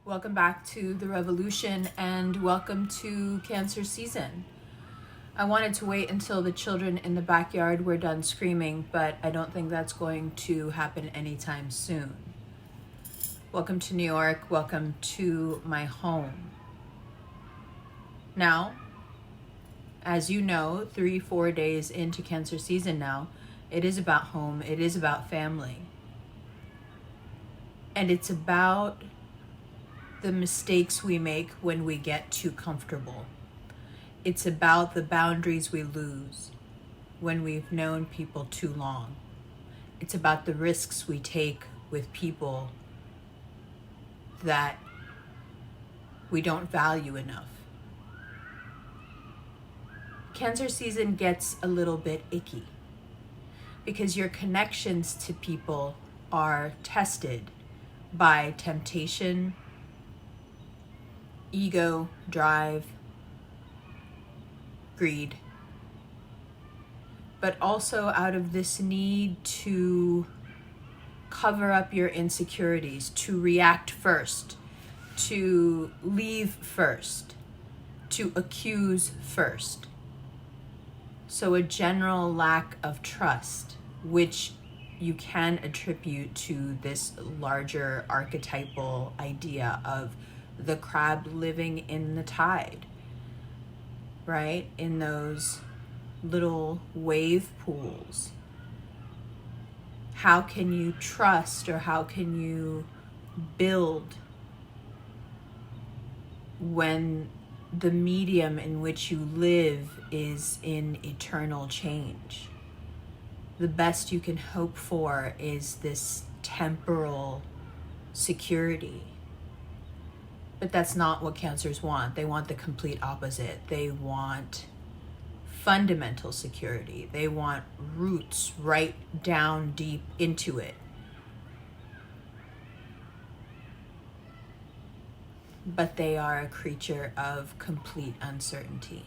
Welcome back to the revolution and welcome to Cancer season. I wanted to wait until the children in the backyard were done screaming, but I don't think that's going to happen anytime soon. Welcome to New York. Welcome to my home. Now, as you know, 3-4 days into Cancer season now, it is about home. It is about family. And it's about the mistakes we make when we get too comfortable. It's about the boundaries we lose when we've known people too long. It's about the risks we take with people that we don't value enough. Cancer season gets a little bit icky because your connections to people are tested by temptation, ego, drive, greed, but also out of this need to cover up your insecurities, to react first, to leave first, to accuse first. So a general lack of trust, which you can attribute to this larger archetypal idea of the crab living in the tide, right? In those little wave pools. How can you trust or how can you build when the medium in which you live is in eternal change? The best you can hope for is this temporal security. But that's not what Cancers want. They want the complete opposite. They want fundamental security. They want roots right down deep into it. But they are a creature of complete uncertainty.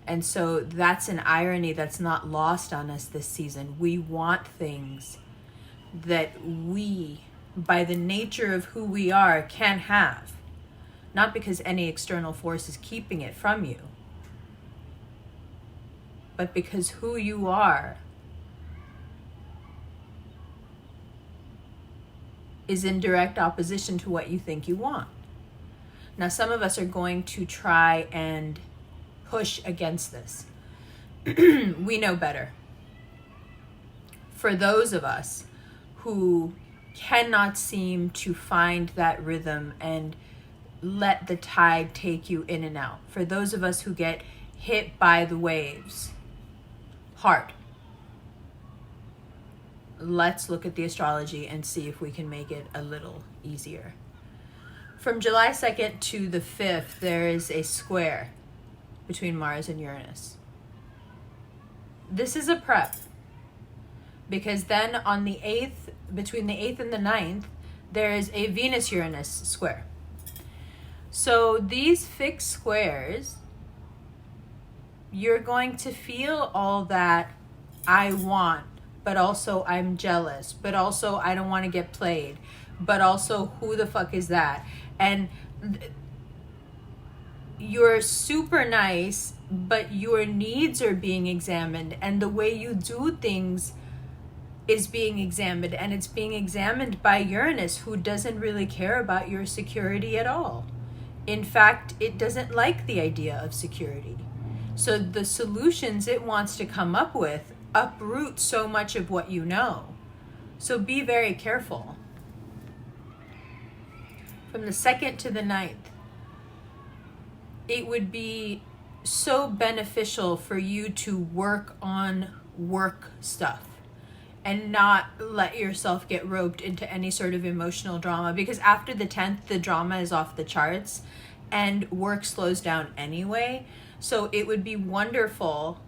And so that's an irony that's not lost on us this season. We want things that we, by the nature of who we are, can have. Not because any external force is keeping it from you, but because who you are is in direct opposition to what you think you want. Now, some of us are going to try and push against this. We know better. For those of us who cannot seem to find that rhythm and let the tide take you in and out, for those of us who get hit by the waves hard, let's look at the astrology and see if we can make it a little easier. From July 2nd to the 5th, there is a square between Mars and Uranus. This is a prep, because then on the 8th, between the 8th and the 9th, there is a Venus-Uranus square. So these fixed squares, you're going to feel all that I want, but also I'm jealous, but also I don't want to get played, but also who the fuck is that? And you're super nice, but your needs are being examined, and the way you do things is being examined, and it's being examined by Uranus, who doesn't really care about your security at all. In fact, it doesn't like the idea of security. So the solutions it wants to come up with uproot so much of what you know. So be very careful. From the 2nd to the 9th, it would be so beneficial for you to work on work stuff and not let yourself get roped into any sort of emotional drama, because after the 10th, the drama is off the charts and work slows down anyway. So it would be wonderful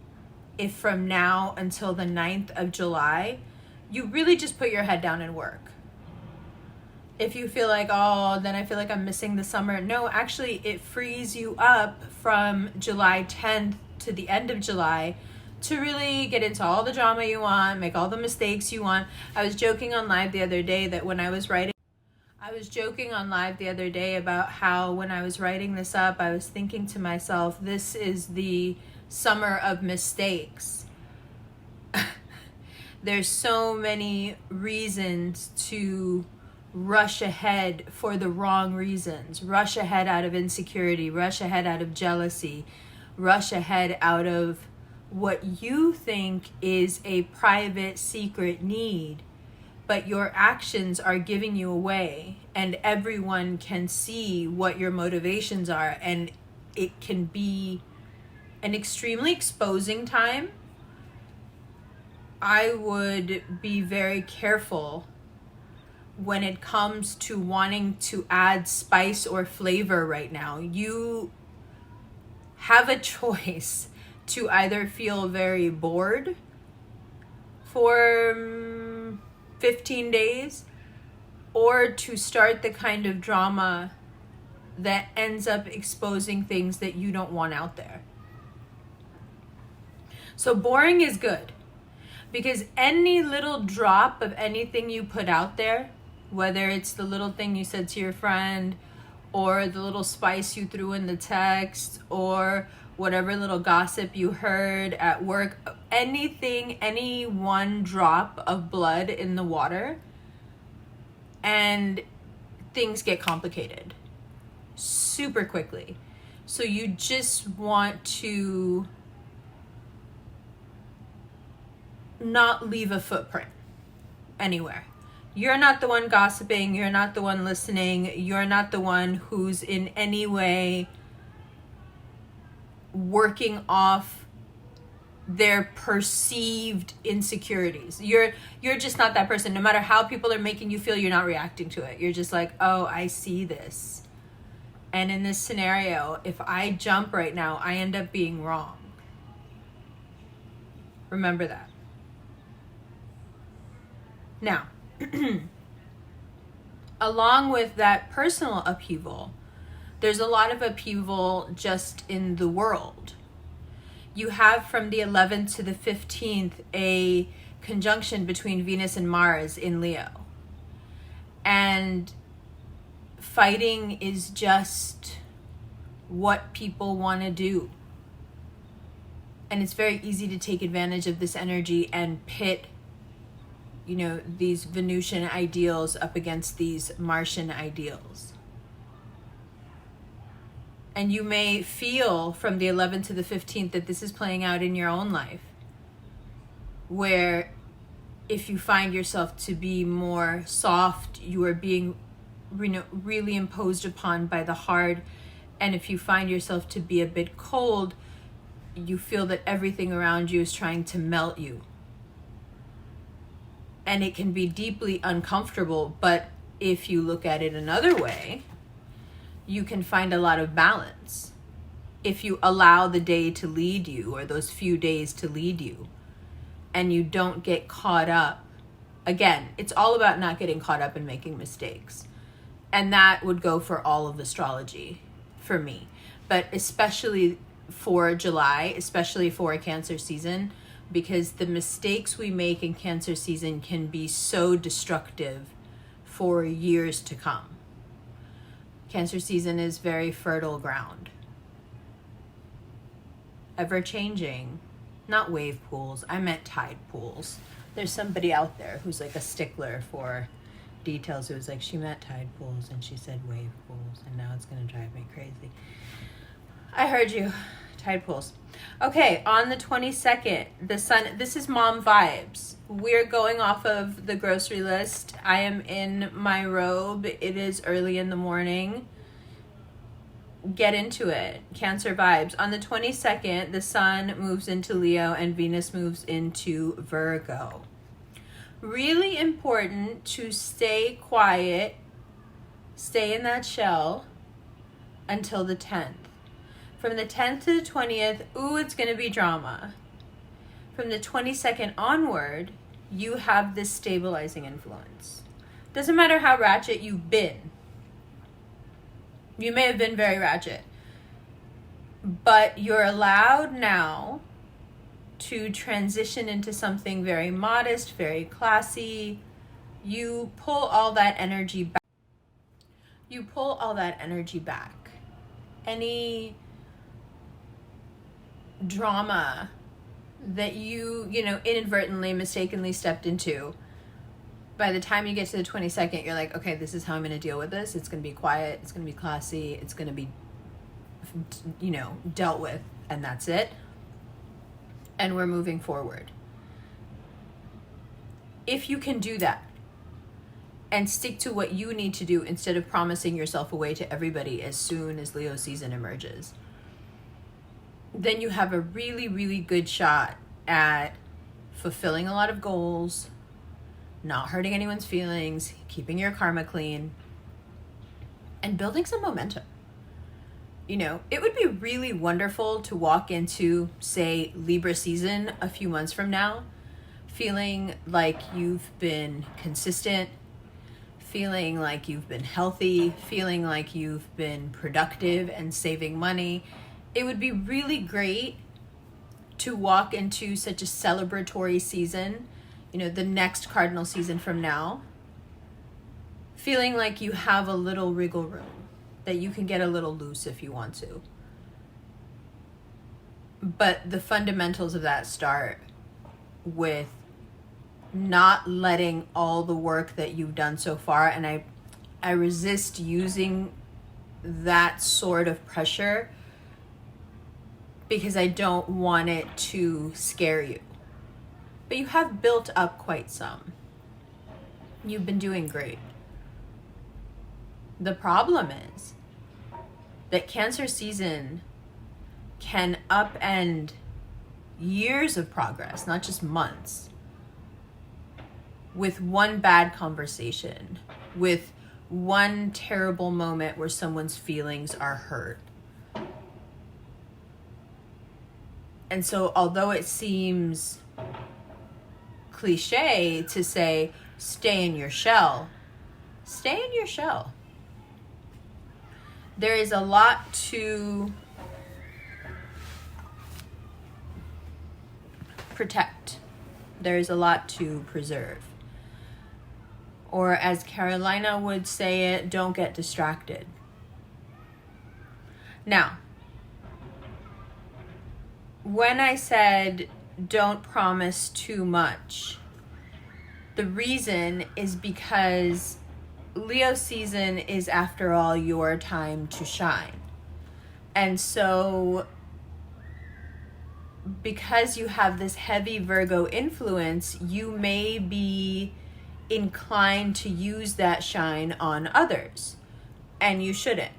if from now until the 9th of July, you really just put your head down and work. If you feel like, oh, then I feel like I'm missing the summer. No, actually, it frees you up from July 10th to the end of July to really get into all the drama you want, make all the mistakes you want. I was joking on live the other day that when I was writing I was joking on live the other day about how when I was writing this up, I was thinking to myself, this is the summer of mistakes. There's so many reasons to rush ahead for the wrong reasons. Rush ahead out of insecurity, rush ahead out of jealousy, rush ahead out of what you think is a private, secret need. But your actions are giving you away, and everyone can see what your motivations are, and it can be an extremely exposing time. I would be very careful when it comes to wanting to add spice or flavor right now. You have a choice to either feel very bored for 15 days, or to start the kind of drama that ends up exposing things that you don't want out there. So boring is good, because any little drop of anything you put out there, whether it's the little thing you said to your friend, or the little spice you threw in the text, or whatever little gossip you heard at work, anything, any one drop of blood in the water, and things get complicated super quickly. So you just want to not leave a footprint anywhere. You're not the one gossiping, you're not the one listening, you're not the one who's in any way working off their perceived insecurities. You're just not that person. No matter how people are making you feel, you're not reacting to it. You're just like, oh, I see this. And in this scenario, if I jump right now, I end up being wrong. Remember that. Now, along with that personal upheaval, there's a lot of upheaval just in the world. You have from the 11th to the 15th a conjunction between Venus and Mars in Leo. And fighting is just what people want to do. And it's very easy to take advantage of this energy and pit, these Venusian ideals up against these Martian ideals. And you may feel from the 11th to the 15th that this is playing out in your own life, where if you find yourself to be more soft, you are being really imposed upon by the hard. And if you find yourself to be a bit cold, you feel that everything around you is trying to melt you. And it can be deeply uncomfortable, but if you look at it another way, you can find a lot of balance if you allow the day to lead you, or those few days to lead you, and you don't get caught up. Again, it's all about not getting caught up and making mistakes. And that would go for all of astrology for me, but especially for July, especially for a Cancer season, because the mistakes we make in Cancer season can be so destructive for years to come. Cancer season is very fertile ground. Ever changing, not wave pools, I meant tide pools. There's somebody out there who's like a stickler for details. It was like, she meant tide pools and she said wave pools, and now it's gonna drive me crazy. I heard you. Tide pools. Okay, on the 22nd, the sun, this is mom vibes. We're going off of the grocery list. I am in my robe. It is early in the morning. Get into it. Cancer vibes. On the 22nd, the sun moves into Leo and Venus moves into Virgo. Really important to stay quiet, stay in that shell until the 10th. From the 10th to the 20th, it's going to be drama. From the 22nd onward, you have this stabilizing influence. Doesn't matter how ratchet you've been. You may have been very ratchet. But you're allowed now to transition into something very modest, very classy. You pull all that energy back. you pull all that energy back. Any drama that you know, inadvertently, mistakenly stepped into, by the time you get to the 22nd, you're like, okay, this is how I'm going to deal with this. It's going to be quiet. It's going to be classy. It's going to be, you know, dealt with, and that's it. And we're moving forward. If you can do that and stick to what you need to do instead of promising yourself away to everybody as soon as Leo season emerges, then you have a really, really good shot at fulfilling a lot of goals, not hurting anyone's feelings, keeping your karma clean, and building some momentum. You know, it would be really wonderful to walk into, say, Libra season a few months from now, feeling like you've been consistent, feeling like you've been healthy, feeling like you've been productive and saving money. It would be really great to walk into such a celebratory season, you know, the next cardinal season from now, feeling like you have a little wriggle room, that you can get a little loose if you want to. But the fundamentals of that start with not letting all the work that you've done so far, and I resist using that sort of pressure because I don't want it to scare you. But you have built up quite some. You've been doing great. The problem is that Cancer season can upend years of progress, not just months, with one bad conversation, with one terrible moment where someone's feelings are hurt. And so although it seems cliche to say, stay in your shell, stay in your shell. There is a lot to protect. There is a lot to preserve. Or as Carolina would say it, don't get distracted. Now, when I said don't promise too much, the reason is because Leo season is, after all, your time to shine. And so because you have this heavy Virgo influence, you may be inclined to use that shine on others, and you shouldn't.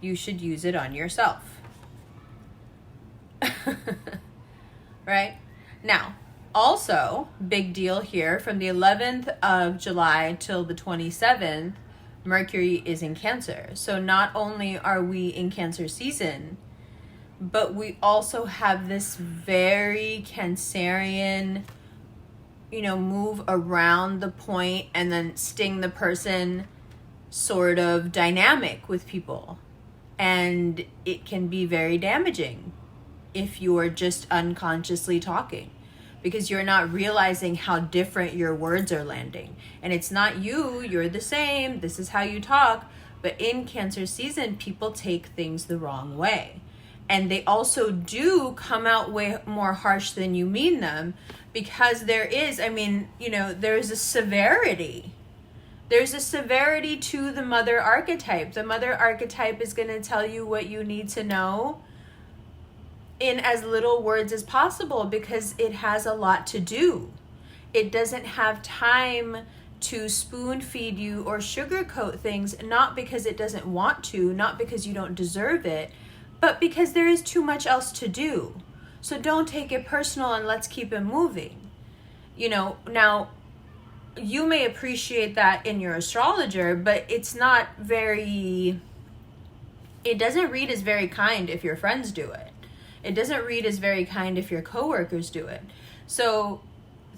You should use it on yourself. Right? Now, also, big deal here, from the 11th of July till the 27th, Mercury is in Cancer. So not only are we in Cancer season, but we also have this very Cancerian, you know, move around the point and then sting the person sort of dynamic with people. And it can be very damaging if you're just unconsciously talking, because you're not realizing how different your words are landing. And it's not you, you're the same, this is how you talk. But in Cancer season, people take things the wrong way. And they also do come out way more harsh than you mean them, because there is, I mean, you know, there's a severity. There's a severity to the mother archetype. The mother archetype is going to tell you what you need to know in as little words as possible, because it has a lot to do. It doesn't have time to spoon feed you or sugarcoat things, not because it doesn't want to, not because you don't deserve it, but because there is too much else to do. So don't take it personal, and let's keep it moving. You know, now you may appreciate that in your astrologer, but it's not very, it doesn't read as very kind if your friends do it. It doesn't read as very kind if your coworkers do it. So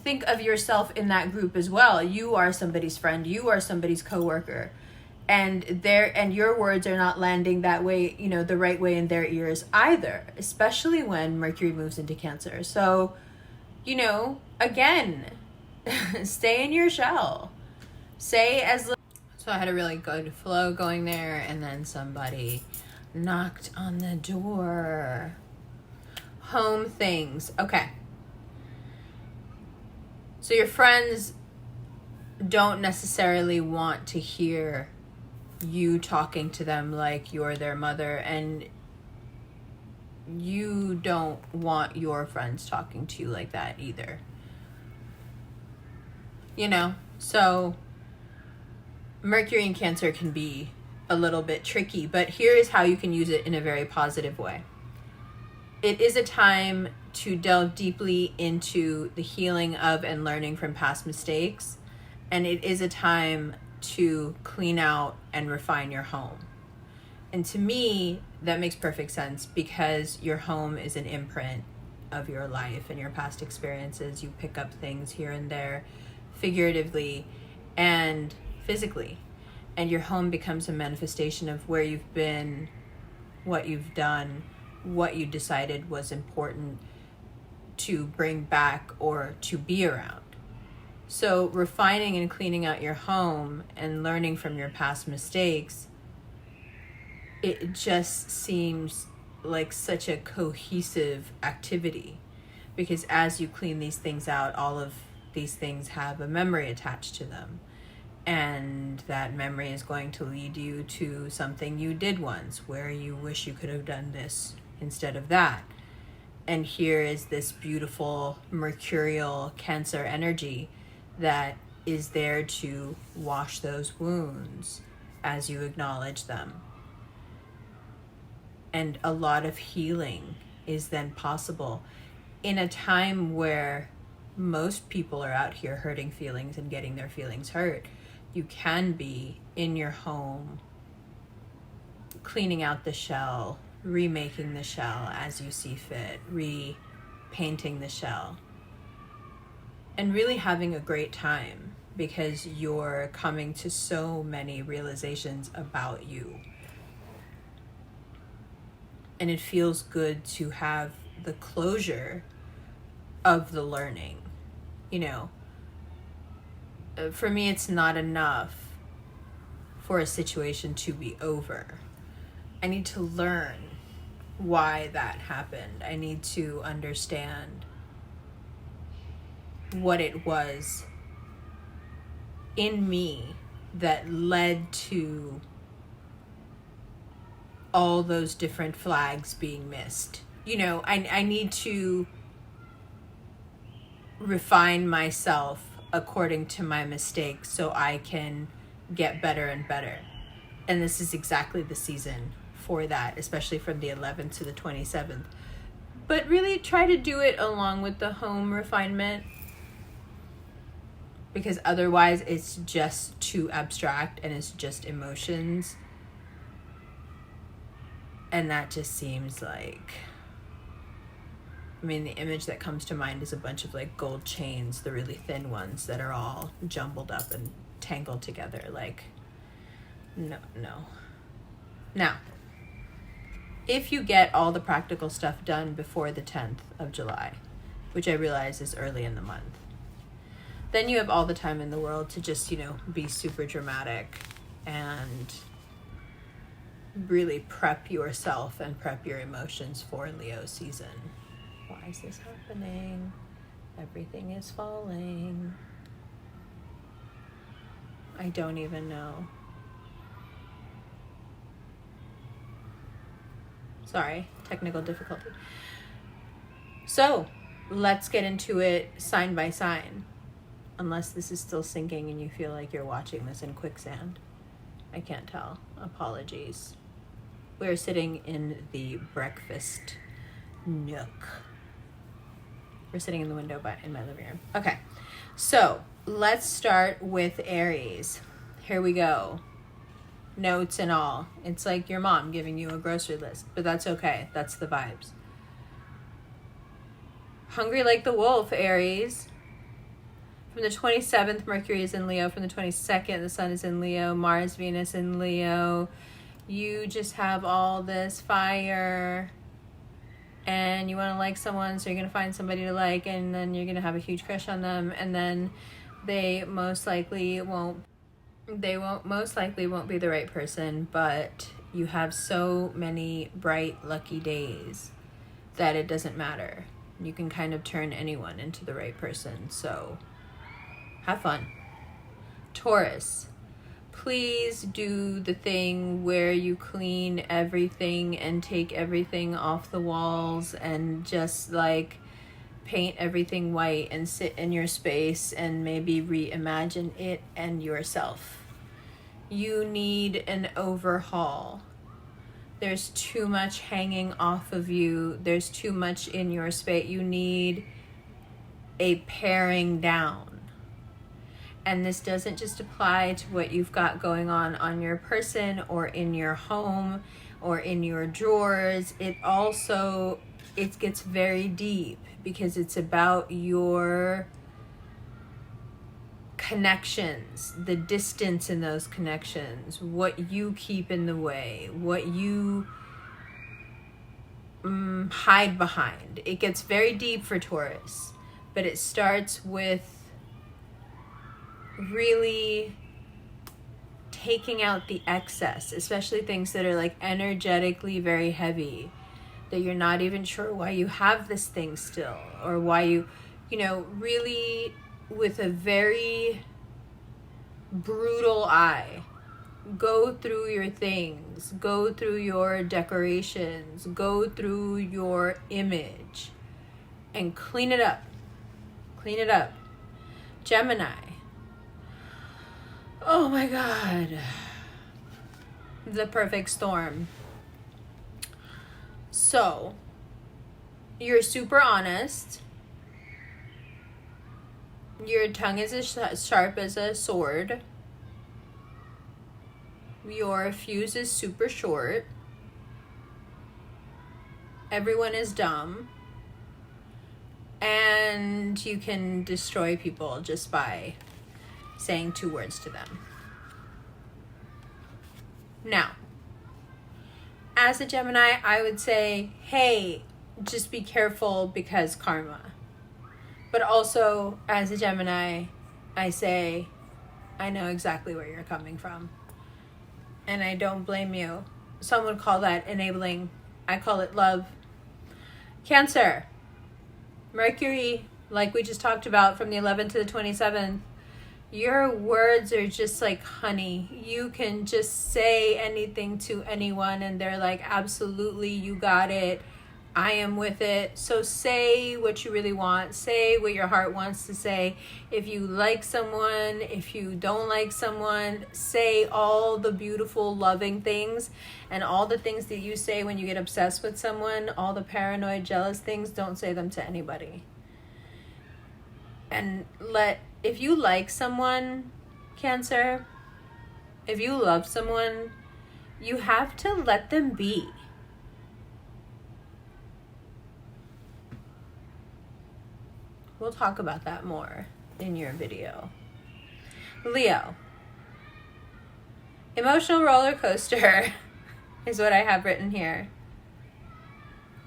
think of yourself in that group as well. You are somebody's friend, you are somebody's coworker, and your words are not landing that way, you know, the right way in their ears either, especially when Mercury moves into Cancer. So, you know, again, stay in your shell. So So I had a really good flow going there, and then somebody knocked on the door. Home things. Okay. So your friends don't necessarily want to hear you talking to them like you're their mother, and you don't want your friends talking to you like that either. You know? So Mercury and Cancer can be a little bit tricky, but here is how you can use it in a very positive way. It is a time to delve deeply into the healing of and learning from past mistakes, and it is a time to clean out and refine your home. And to me, that makes perfect sense, because your home is an imprint of your life and your past experiences. You pick up things here and there, figuratively and physically, and your home becomes a manifestation of where you've been, what you've done, what you decided was important to bring back or to be around. So refining and cleaning out your home and learning from your past mistakes, it just seems like such a cohesive activity, because as you clean these things out, all of these things have a memory attached to them. And that memory is going to lead you to something you did once where you wish you could have done this instead of that. And here is this beautiful mercurial Cancer energy that is there to wash those wounds as you acknowledge them. And a lot of healing is then possible in a time where most people are out here hurting feelings and getting their feelings hurt. You can be in your home, cleaning out the shell, remaking the shell as you see fit, repainting the shell, and really having a great time, because you're coming to so many realizations about you. And it feels good to have the closure of the learning. You know, for me, it's not enough for a situation to be over. I need to learn why that happened. I need to understand what it was in me that led to all those different flags being missed. You know, I need to refine myself according to my mistakes so I can get better and better. And this is exactly the season for that, especially from the 11th to the 27th. But really try to do it along with the home refinement, because otherwise it's just too abstract and it's just emotions. And that just seems like, I mean, the image that comes to mind is a bunch of like gold chains, the really thin ones that are all jumbled up and tangled together. Like, no. Now, if you get all the practical stuff done before the 10th of July, which I realize is early in the month, then you have all the time in the world to just, you know, be super dramatic and really prep yourself and prep your emotions for Leo season. Why is this happening? Everything is falling. I don't even know. Sorry, technical difficulty. So, let's get into it sign by sign. Unless this is still syncing and you feel like you're watching this in quicksand. I can't tell. Apologies. We're sitting in the breakfast nook. We're sitting in the window in my living room. Okay, so let's start with Aries. Here we go. Notes and all. It's like your mom giving you a grocery list, but that's okay. That's the vibes. Hungry like the wolf, Aries. From the 27th, Mercury is in Leo. From the 22nd, the Sun is in Leo. Mars, Venus in Leo. You just have all this fire. And you want to like someone, so you're going to find somebody to like, and then you're going to have a huge crush on them, and then they most likely won't They most likely won't be the right person, but you have so many bright, lucky days that it doesn't matter. You can kind of turn anyone into the right person, so have fun. Taurus, please do the thing where you clean everything and take everything off the walls and just like paint everything white and sit in your space and maybe reimagine it and yourself. You need an overhaul. There's too much hanging off of you. There's too much in your space. You need a paring down. And this doesn't just apply to what you've got going on your person or in your home or in your drawers. It gets very deep because it's about your connections, the distance in those connections, what you keep in the way, what you hide behind. It gets very deep for Taurus, but it starts with really taking out the excess, especially things that are like energetically very heavy, that you're not even sure why you have this thing still, or why you really with a very brutal eye, go through your things, go through your decorations, go through your image and clean it up. Clean it up. Gemini. Oh my God. The perfect storm. So, you're super honest. Your tongue is as sharp as a sword. Your fuse is super short. Everyone is dumb. And you can destroy people just by saying 2 words to them. Now, as a Gemini, I would say, hey, just be careful because karma. But also, as a Gemini, I say, I know exactly where you're coming from. And I don't blame you. Some would call that enabling. I call it love. Cancer. Mercury, like we just talked about, from the 11th to the 27th. Your words are just like honey. You can just say anything to anyone and they're like, absolutely, you got it. I am with it. So say what you really want. Say what your heart wants to say. If you like someone, if you don't like someone, say all the beautiful, loving things. And all the things that you say when you get obsessed with someone, all the paranoid, jealous things, don't say them to anybody. And if you like someone, Cancer, if you love someone, you have to let them be. We'll talk about that more in your video. Leo. Emotional roller coaster is what I have written here.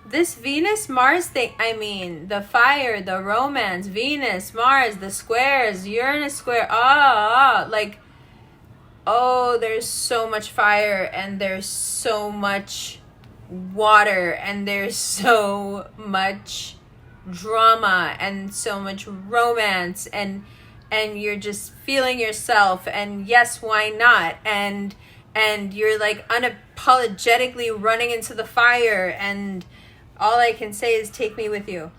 This Venus-Mars thing, the fire, the romance, Venus, Mars, the squares, Uranus square, there's so much fire and there's so much water and there's so much drama and so much romance and you're just feeling yourself and yes, why not, and you're like unapologetically running into the fire, and all I can say is take me with you.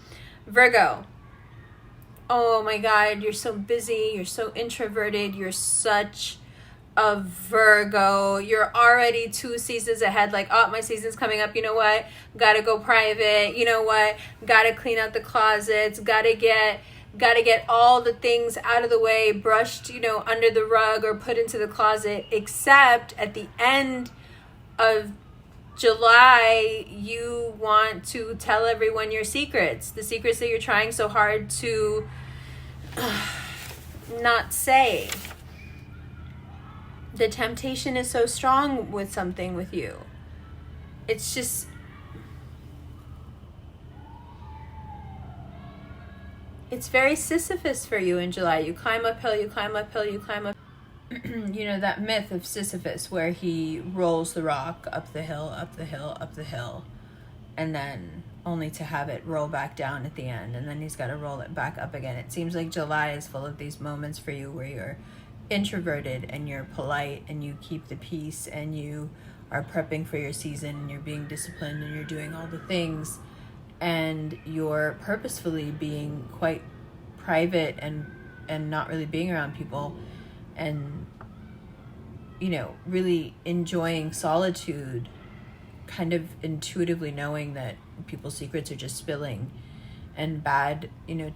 Virgo. Oh my God, you're so busy, you're so introverted, you're such a Virgo. You're already 2 seasons ahead, like, oh, my season's coming up, you know what, gotta go private, you know what, gotta clean out the closets, gotta get all the things out of the way, brushed, under the rug or put into the closet, except at the end of July, you want to tell everyone your secrets, the secrets that you're trying so hard to not say. The temptation is so strong with something with you. It's just, it's very Sisyphus for you in July. You climb uphill, you climb uphill, you climb up. you know, that myth of Sisyphus where he rolls the rock up the hill, up the hill, up the hill, and then only to have it roll back down at the end, and then he's got to roll it back up again. It seems like July is full of these moments for you where you're introverted and you're polite and you keep the peace and you are prepping for your season and you're being disciplined and you're doing all the things, and you're purposefully being quite private and not really being around people, and, you know, really enjoying solitude, kind of intuitively knowing that people's secrets are just spilling, and bad, you know,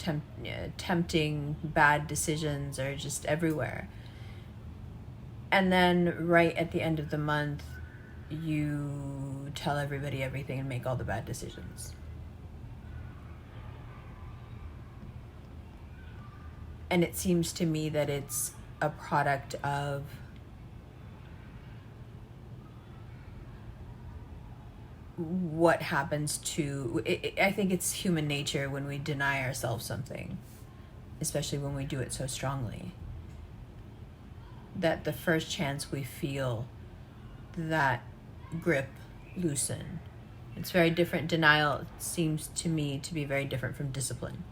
tempting bad decisions are just everywhere. And then right at the end of the month, you tell everybody everything and make all the bad decisions. And it seems to me that it's a product of what happens to, I think it's human nature when we deny ourselves something, especially when we do it so strongly, that the first chance we feel that grip loosen. It's very different. Denial seems to me to be very different from discipline.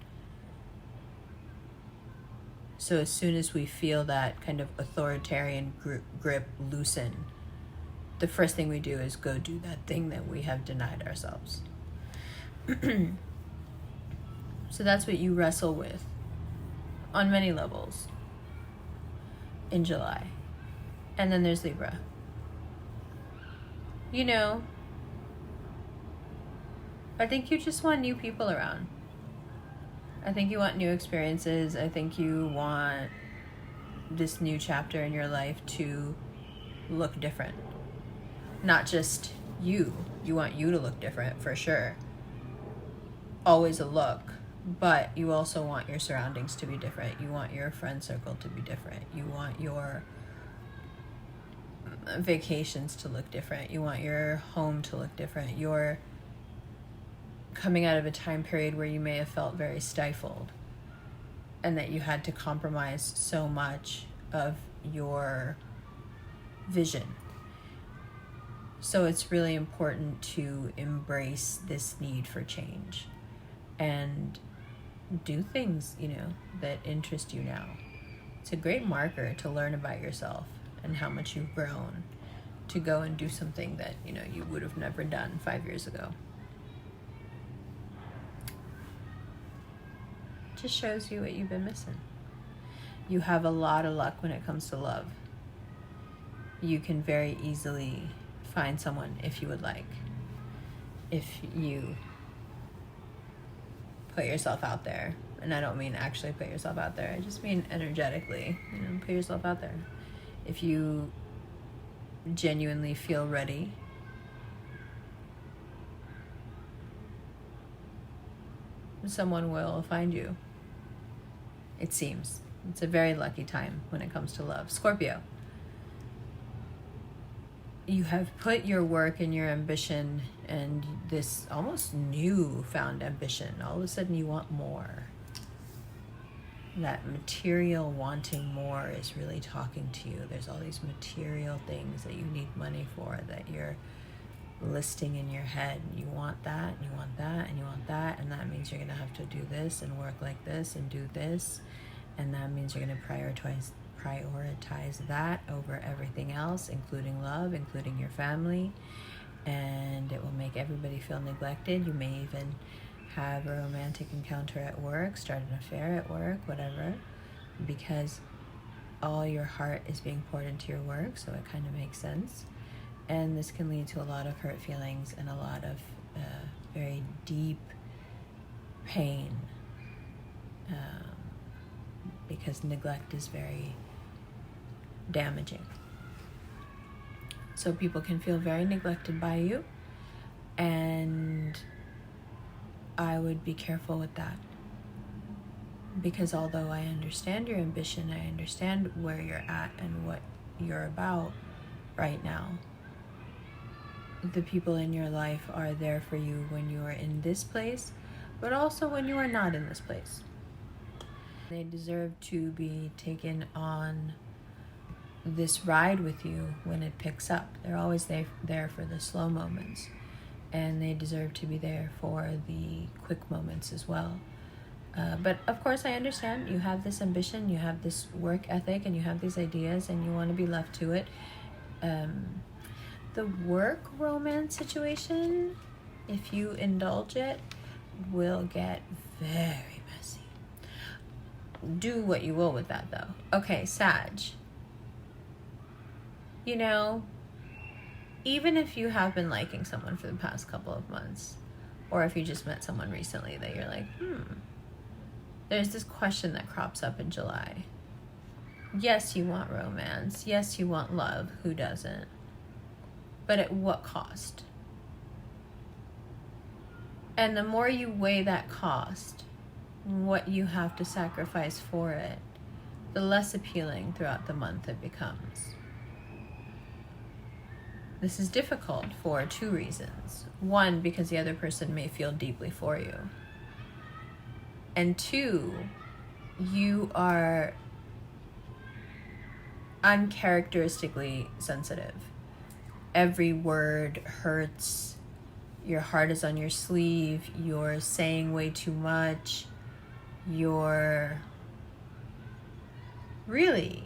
So as soon as we feel that kind of authoritarian grip loosen, the first thing we do is go do that thing that we have denied ourselves. So that's what you wrestle with on many levels in July. And then there's Libra. You know, I think you just want new people around. I think you want new experiences. I think you want this new chapter in your life to look different. Not just you. You want you to look different, for sure. Always a look. But you also want your surroundings to be different. You want your friend circle to be different. You want your vacations to look different. You want your home to look different. You're coming out of a time period where you may have felt very stifled and that you had to compromise so much of your vision. So it's really important to embrace this need for change and do things, you know, that interest you now. It's a great marker to learn about yourself and how much you've grown, to go and do something that, you know, you would have never done 5 years ago. Just shows you what you've been missing. You have a lot of luck when it comes to love. You can very easily find someone if you would like. If you put yourself out there. And I don't mean actually put yourself out there. I just mean energetically. You know, put yourself out there. If you genuinely feel ready, someone will find you. It seems. It's a very lucky time when it comes to love. Scorpio. You have put your work and your ambition and this almost newfound ambition. All of a sudden you want more. That material wanting more is really talking to you. There's all these material things that you need money for that you're listing in your head. You want that, and you want that, and you want that, and that means you're going to have to do this and work like this and do this, and that means you're going to prioritize that over everything else, including love, including your family, and it will make everybody feel neglected. You may even have a romantic encounter at work, start an affair at work, whatever, because all your heart is being poured into your work, so it kind of makes sense. And this can lead to a lot of hurt feelings and a lot of very deep pain, because neglect is very damaging. So people can feel very neglected by you, and I would be careful with that. Because although I understand your ambition, I understand where you're at and what you're about right now, the people in your life are there for you when you are in this place, but also when you are not in this place. They deserve to be taken on this ride with you when it picks up. They're always there for the slow moments, and they deserve to be there for the quick moments as well. But of course, I understand you have this ambition, you have this work ethic, and you have these ideas, and you want to be left to it. The work romance situation, if you indulge it, will get very messy. Do what you will with that, though. Okay, Sag. You know, even if you have been liking someone for the past couple of months, or if you just met someone recently that you're like, there's this question that crops up in July. Yes, you want romance. Yes, you want love. Who doesn't? But at what cost? And the more you weigh that cost, what you have to sacrifice for it, the less appealing throughout the month it becomes. This is difficult for 2 reasons. 1, because the other person may feel deeply for you. And 2, you are uncharacteristically sensitive. Every word hurts. Your heart is on your sleeve. You're saying way too much. You're really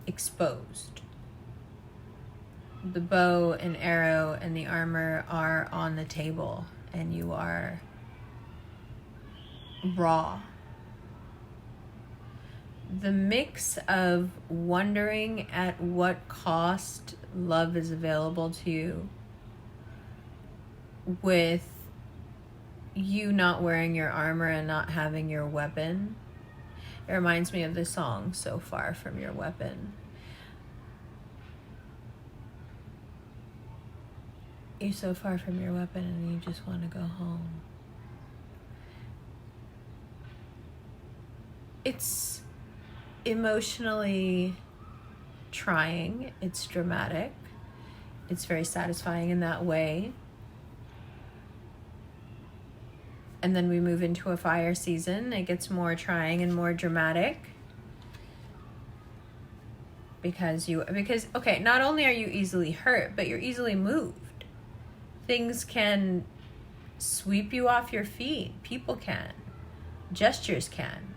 exposed. The bow and arrow and the armor are on the table, and you are raw. The mix of wondering at what cost love is available to you, with you not wearing your armor and not having your weapon. It reminds me of the song, So Far From Your Weapon. You're so far from your weapon and you just want to go home. It's emotionally trying. It's dramatic. It's very satisfying in that way. And then we move into a fire season. It gets more trying and more dramatic. Because okay, not only are you easily hurt, but you're easily moved. Things can sweep you off your feet. People can. Gestures can.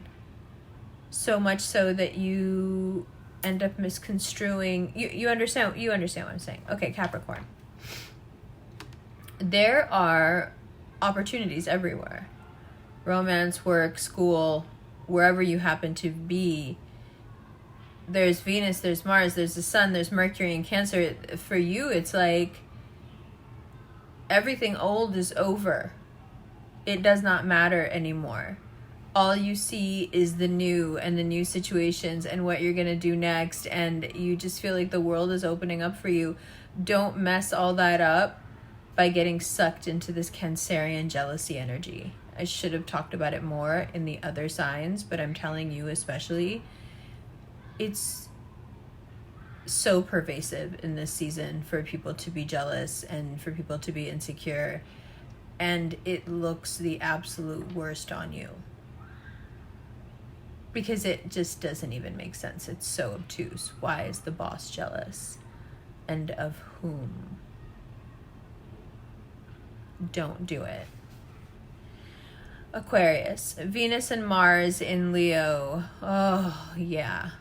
So much so that you end up misconstruing. You understand what I'm saying. Okay, Capricorn. There are opportunities everywhere. Romance, work, school, wherever you happen to be. There's Venus, there's Mars, there's the Sun, there's Mercury and Cancer. For you, it's like everything old is over. It does not matter anymore. All you see is the new and the new situations and what you're going to do next. And you just feel like the world is opening up for you. Don't mess all that up by getting sucked into this Cancerian jealousy energy. I should have talked about it more in the other signs, but I'm telling you especially, it's so pervasive in this season for people to be jealous and for people to be insecure, and it looks the absolute worst on you because it just doesn't even make sense. It's so obtuse. Why is the boss jealous, and of whom? Don't do it. Aquarius, Venus and Mars in Leo. Oh yeah.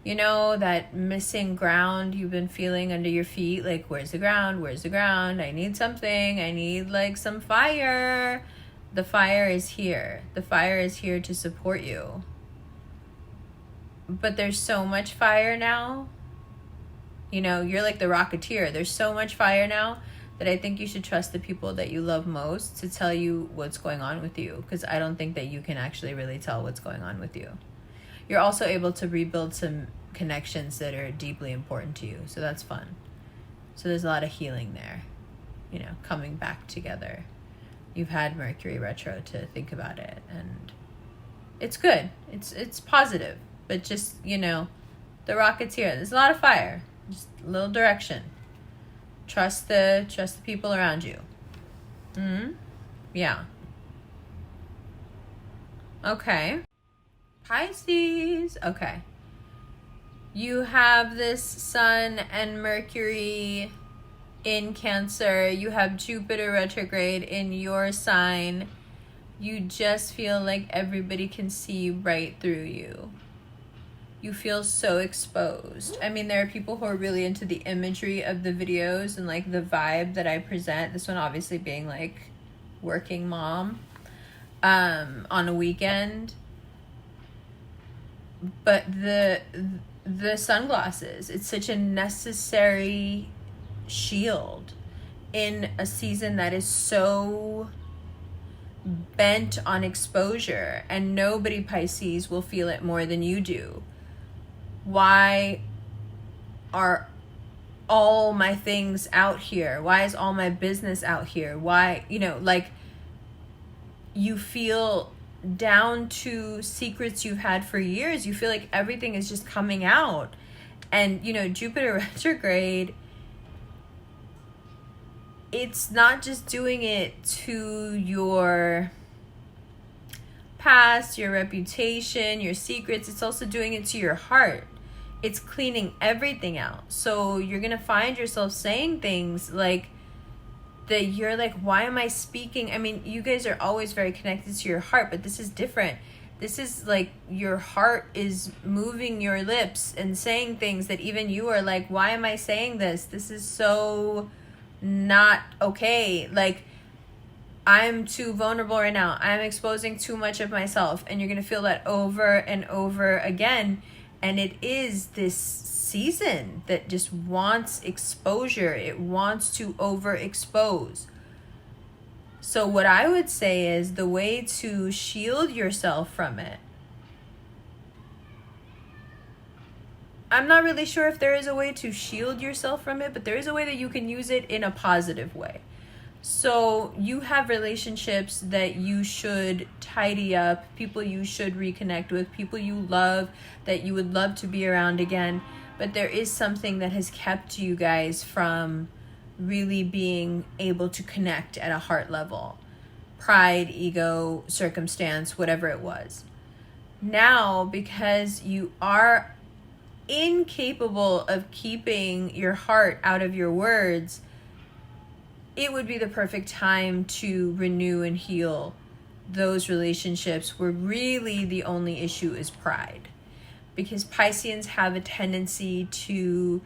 You know, that missing ground you've been feeling under your feet? Like, where's the ground? Where's the ground? I need something. I need, like, some fire. The fire is here. The fire is here to support you. But there's so much fire now. You know, you're like the Rocketeer. There's so much fire now that I think you should trust the people that you love most to tell you what's going on with you. Because I don't think that you can actually really tell what's going on with you. You're also able to rebuild some connections that are deeply important to you. So that's fun. So there's a lot of healing there, you know, coming back together. You've had Mercury retro to think about it, and it's good. It's positive, but just, you know, the Rocketeer, there's a lot of fire, just a little direction. Trust the people around you. Yeah. Okay. Pisces. Okay. You have this Sun and Mercury in Cancer. You have Jupiter retrograde in your sign. You just feel like everybody can see right through you. You feel so exposed. I mean, there are people who are really into the imagery of the videos and like the vibe that I present. This one obviously being like working mom on a weekend. But the sunglasses, it's such a necessary shield in a season that is so bent on exposure, and nobody, Pisces, will feel it more than you do. Why are all my things out here? Why is all my business out here? Why, you know, like, you feel down to secrets you've had for years. You feel like everything is just coming out. And, you know, Jupiter retrograde, it's not just doing it to your past, your reputation, your secrets. It's also doing it to your heart. It's cleaning everything out. So you're going to find yourself saying things like, that you're like, why am I speaking? I mean, you guys are always very connected to your heart, but this is different. This is like your heart is moving your lips and saying things that even you are like, why am I saying this? This is so not okay. Like, I'm too vulnerable right now. I'm exposing too much of myself. And you're going to feel that over and over again. And it is this season that just wants exposure. It wants to overexpose. So what I would say is the way to shield yourself from it, I'm not really sure if there is a way to shield yourself from it, but there is a way that you can use it in a positive way. So you have relationships that you should tidy up, people you should reconnect with, people you love that you would love to be around again. But there is something that has kept you guys from really being able to connect at a heart level. Pride, ego, circumstance, whatever it was. Now, because you are incapable of keeping your heart out of your words, it would be the perfect time to renew and heal those relationships where really the only issue is pride. Because Pisceans have a tendency to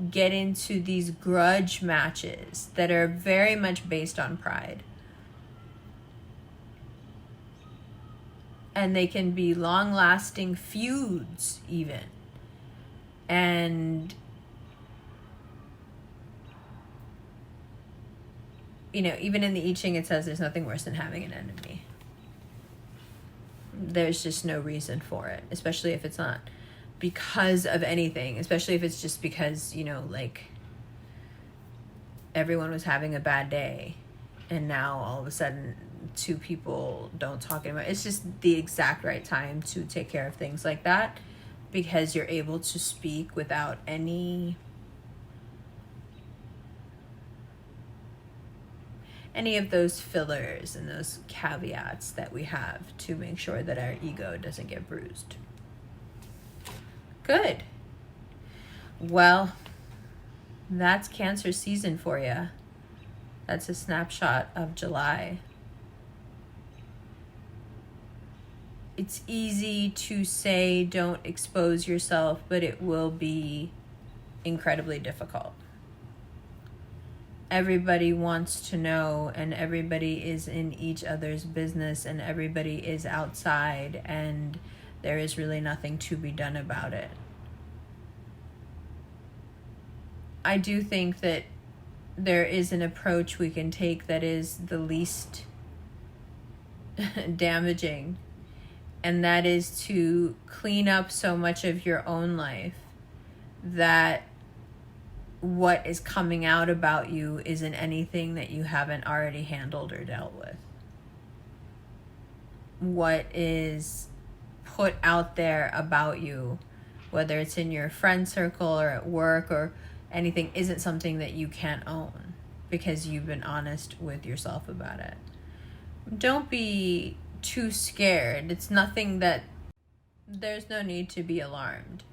get into these grudge matches that are very much based on pride. And they can be long-lasting feuds even. And, you know, even in the I Ching it says there's nothing worse than having an enemy. There's just no reason for it, especially if it's not because of anything, especially if it's just because, you know, like, everyone was having a bad day and now all of a sudden two people don't talk anymore. It's just the exact right time to take care of things like that, because you're able to speak without any of those fillers and those caveats that we have to make sure that our ego doesn't get bruised. Good. Well, that's Cancer season for you. That's a snapshot of July. It's easy to say don't expose yourself, but it will be incredibly difficult. Everybody wants to know, and everybody is in each other's business, and everybody is outside, and there is really nothing to be done about it. I do think that there is an approach we can take that is the least damaging, and that is to clean up so much of your own life that what is coming out about you isn't anything that you haven't already handled or dealt with. What is put out there about you, whether it's in your friend circle or at work or anything, isn't something that you can't own because you've been honest with yourself about it. Don't be too scared. It's nothing that, there's no need to be alarmed.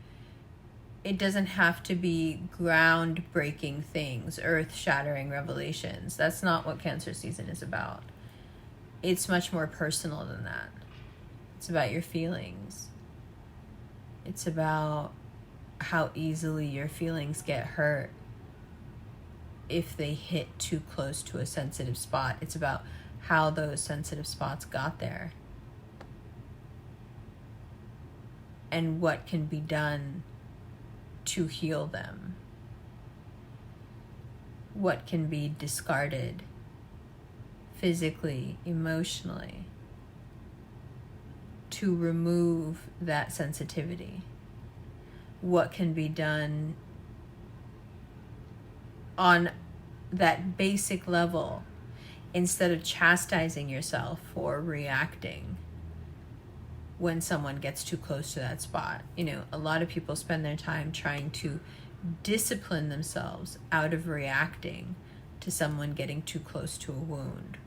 it doesn't have to be groundbreaking things, earth-shattering revelations. That's not what Cancer season is about. It's much more personal than that. It's about your feelings. It's about how easily your feelings get hurt if they hit too close to a sensitive spot. It's about how those sensitive spots got there and what can be done to heal them. What can be discarded physically, emotionally, to remove that sensitivity. What can be done on that basic level instead of chastising yourself for reacting when someone gets too close to that spot. You know, a lot of people spend their time trying to discipline themselves out of reacting to someone getting too close to a wound,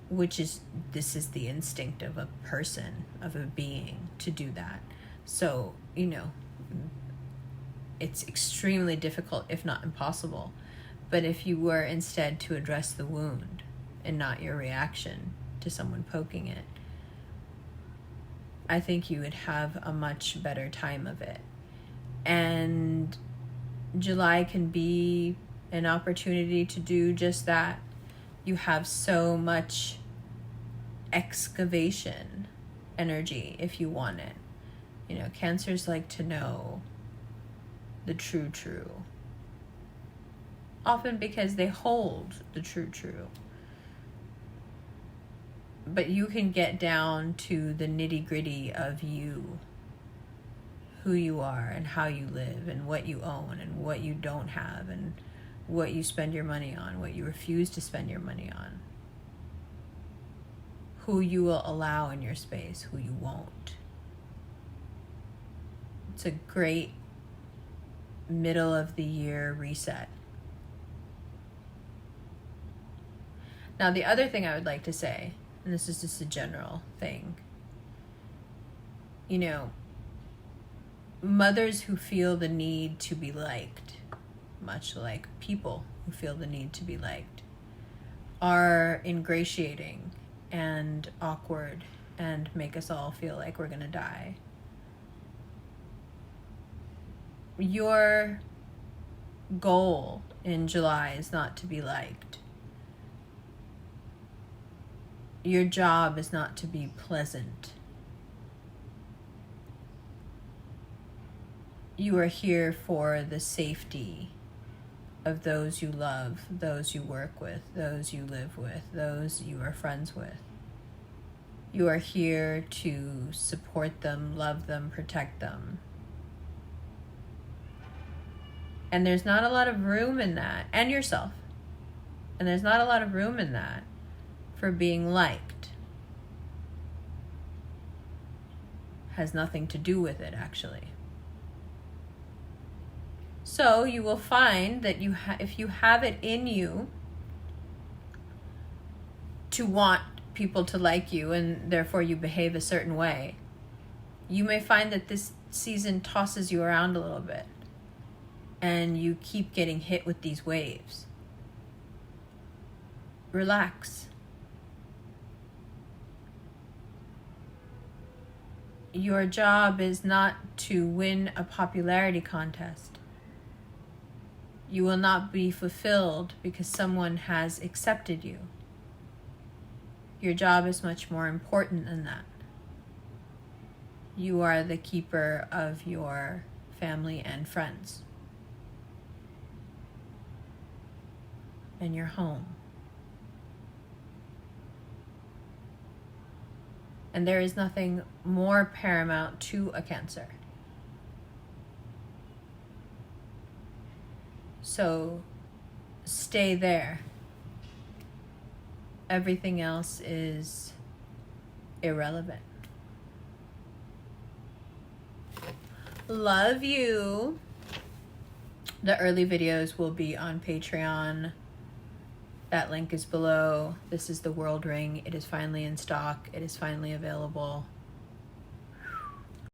this is the instinct of a person, of a being, to do that. So, you know, it's extremely difficult, if not impossible. But if you were instead to address the wound and not your reaction to someone poking it, I think you would have a much better time of it. And July can be an opportunity to do just that. You have so much excavation energy if you want it. You know, Cancers like to know the true, often because they hold the true. But you can get down to the nitty-gritty of you, who you are and how you live and what you own and what you don't have and what you spend your money on, what you refuse to spend your money on, who you will allow in your space, who you won't. It's a great middle of the year reset. Now, the other thing I would like to say, and this is just a general thing, you know, mothers who feel the need to be liked, much like people who feel the need to be liked, are ingratiating and awkward and make us all feel like we're gonna die. Your goal in July is not to be liked. Your job is not to be pleasant. You are here for the safety of those you love, those you work with, those you live with, those you are friends with. You are here to support them, love them, protect them. And there's not a lot of room in that, and yourself. And there's not a lot of room in that for being liked. Has nothing to do with it, actually. So you will find that if you have it in you to want people to like you and therefore you behave a certain way, you may find that this season tosses you around a little bit and you keep getting hit with these waves. Relax. Your job is not to win a popularity contest. You will not be fulfilled because someone has accepted you. Your job is much more important than that. You are the keeper of your family and friends and your home. And there is nothing more paramount to a Cancer. So stay there. Everything else is irrelevant. Love you. The early videos will be on Patreon. That link is below. This is the World Ring. It is finally in stock. It is finally available.